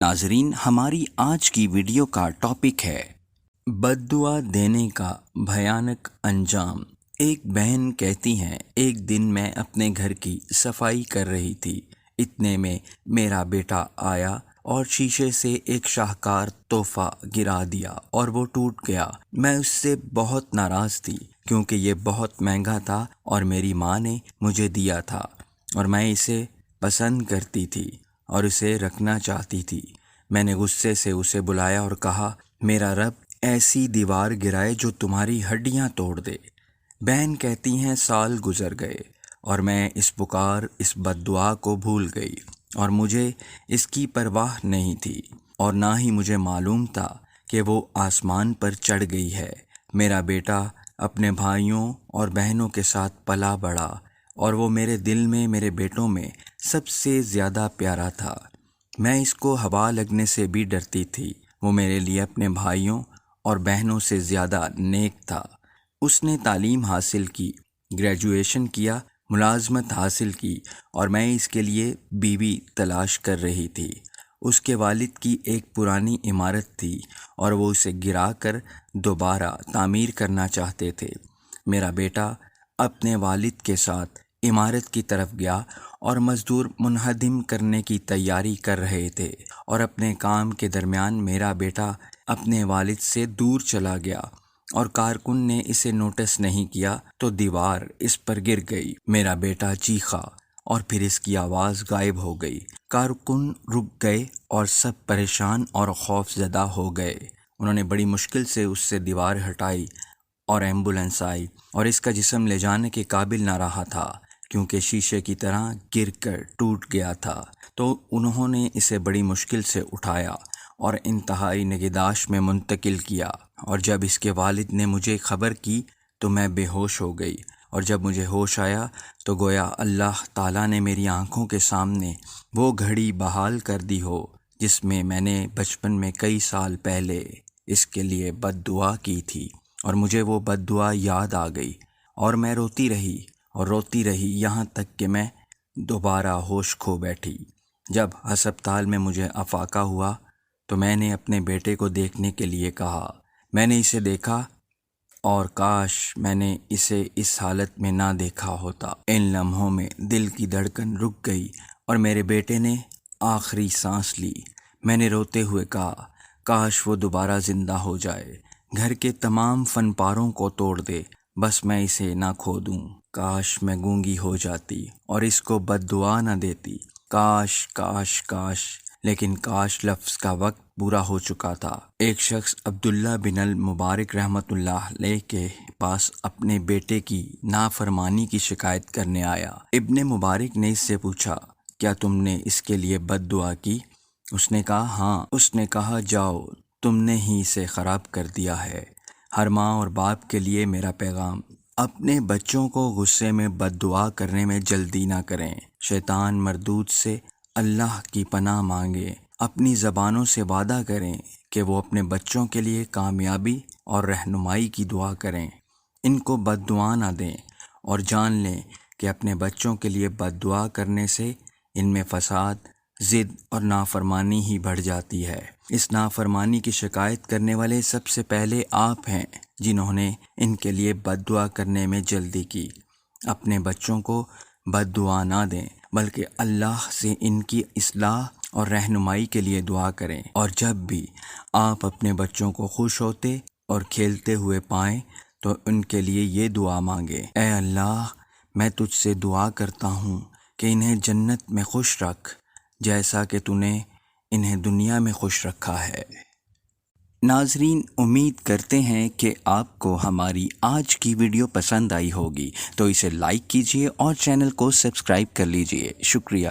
ناظرین، ہماری آج کی ویڈیو کا ٹاپک ہے بد دعا دینے کا بھیانک انجام۔ ایک بہن کہتی ہیں، ایک دن میں اپنے گھر کی صفائی کر رہی تھی، اتنے میں میرا بیٹا آیا اور شیشے سے ایک شاہکار تحفہ گرا دیا اور وہ ٹوٹ گیا۔ میں اس سے بہت ناراض تھی کیونکہ یہ بہت مہنگا تھا اور میری ماں نے مجھے دیا تھا اور میں اسے پسند کرتی تھی اور اسے رکھنا چاہتی تھی۔ میں نے غصے سے اسے بلایا اور کہا، میرا رب ایسی دیوار گرائے جو تمہاری ہڈیاں توڑ دے۔ بہن کہتی ہیں، سال گزر گئے اور میں اس بد دعا کو بھول گئی اور مجھے اس کی پرواہ نہیں تھی اور نہ ہی مجھے معلوم تھا کہ وہ آسمان پر چڑھ گئی ہے۔ میرا بیٹا اپنے بھائیوں اور بہنوں کے ساتھ پلا بڑھا اور وہ میرے دل میں، میرے بیٹوں میں سب سے زیادہ پیارا تھا۔ میں اس کو ہوا لگنے سے بھی ڈرتی تھی۔ وہ میرے لیے اپنے بھائیوں اور بہنوں سے زیادہ نیک تھا۔ اس نے تعلیم حاصل کی، گریجویشن کیا، ملازمت حاصل کی اور میں اس کے لیے بیوی تلاش کر رہی تھی۔ اس کے والد کی ایک پرانی عمارت تھی اور وہ اسے گرا کر دوبارہ تعمیر کرنا چاہتے تھے۔ میرا بیٹا اپنے والد کے ساتھ عمارت کی طرف گیا اور مزدور منہدم کرنے کی تیاری کر رہے تھے اور اپنے کام کے درمیان میرا بیٹا اپنے والد سے دور چلا گیا اور کارکن نے اسے نوٹس نہیں کیا تو دیوار اس پر گر گئی۔ میرا بیٹا چیخا اور پھر اس کی آواز غائب ہو گئی۔ کارکن رک گئے اور سب پریشان اور خوف زدہ ہو گئے۔ انہوں نے بڑی مشکل سے اس سے دیوار ہٹائی اور ایمبولینس آئی اور اس کا جسم لے جانے کے قابل نہ رہا تھا کیونکہ شیشے کی طرح گر کر ٹوٹ گیا تھا، تو انہوں نے اسے بڑی مشکل سے اٹھایا اور انتہائی نگہداشت میں منتقل کیا۔ اور جب اس کے والد نے مجھے خبر کی تو میں بے ہوش ہو گئی اور جب مجھے ہوش آیا تو گویا اللہ تعالیٰ نے میری آنکھوں کے سامنے وہ گھڑی بحال کر دی ہو جس میں میں نے بچپن میں کئی سال پہلے اس کے لیے بد دعا کی تھی، اور مجھے وہ بد دعا یاد آ گئی اور میں روتی رہی یہاں تک کہ میں دوبارہ ہوش کھو بیٹھی۔ جب ہسپتال میں مجھے افاقہ ہوا تو میں نے اپنے بیٹے کو دیکھنے کے لیے کہا۔ میں نے اسے دیکھا اور کاش میں نے اسے اس حالت میں نہ دیکھا ہوتا۔ ان لمحوں میں دل کی دھڑکن رک گئی اور میرے بیٹے نے آخری سانس لی۔ میں نے روتے ہوئے کہا، کاش وہ دوبارہ زندہ ہو جائے، گھر کے تمام فن پاروں کو توڑ دے، بس میں اسے نہ کھو دوں۔ کاش میں گونگی ہو جاتی اور اس کو بد دعا نہ دیتی۔ کاش کاش کاش، لیکن کاش لفظ کا وقت پورا ہو چکا تھا۔ ایک شخص عبداللہ بن المبارک رحمۃ اللہ علیہ کے پاس اپنے بیٹے کی نافرمانی کی شکایت کرنے آیا۔ ابن مبارک نے اس سے پوچھا، کیا تم نے اس کے لیے بد دعا کی؟ اس نے کہا، ہاں۔ اس نے کہا، جاؤ، تم نے ہی اسے خراب کر دیا ہے۔ ہر ماں اور باپ کے لیے میرا پیغام، اپنے بچوں کو غصے میں بد دعا کرنے میں جلدی نہ کریں۔ شیطان مردود سے اللہ کی پناہ مانگیں۔ اپنی زبانوں سے وعدہ کریں کہ وہ اپنے بچوں کے لیے کامیابی اور رہنمائی کی دعا کریں۔ ان کو بد دعا نہ دیں اور جان لیں کہ اپنے بچوں کے لیے بد دعا کرنے سے ان میں فساد، ضد اور نافرمانی ہی بڑھ جاتی ہے۔ اس نافرمانی کی شکایت کرنے والے سب سے پہلے آپ ہیں جنہوں نے ان کے لیے بد دعا کرنے میں جلدی کی۔ اپنے بچوں کو بد دعا نہ دیں بلکہ اللہ سے ان کی اصلاح اور رہنمائی کے لیے دعا کریں، اور جب بھی آپ اپنے بچوں کو خوش ہوتے اور کھیلتے ہوئے پائیں تو ان کے لیے یہ دعا مانگیں، اے اللہ، میں تجھ سے دعا کرتا ہوں کہ انہیں جنت میں خوش رکھ جیسا کہ تو نے انہیں دنیا میں خوش رکھا ہے۔ ناظرین، امید کرتے ہیں کہ آپ کو ہماری آج کی ویڈیو پسند آئی ہوگی، تو اسے لائک کیجیے اور چینل کو سبسکرائب کر لیجیے۔ شکریہ۔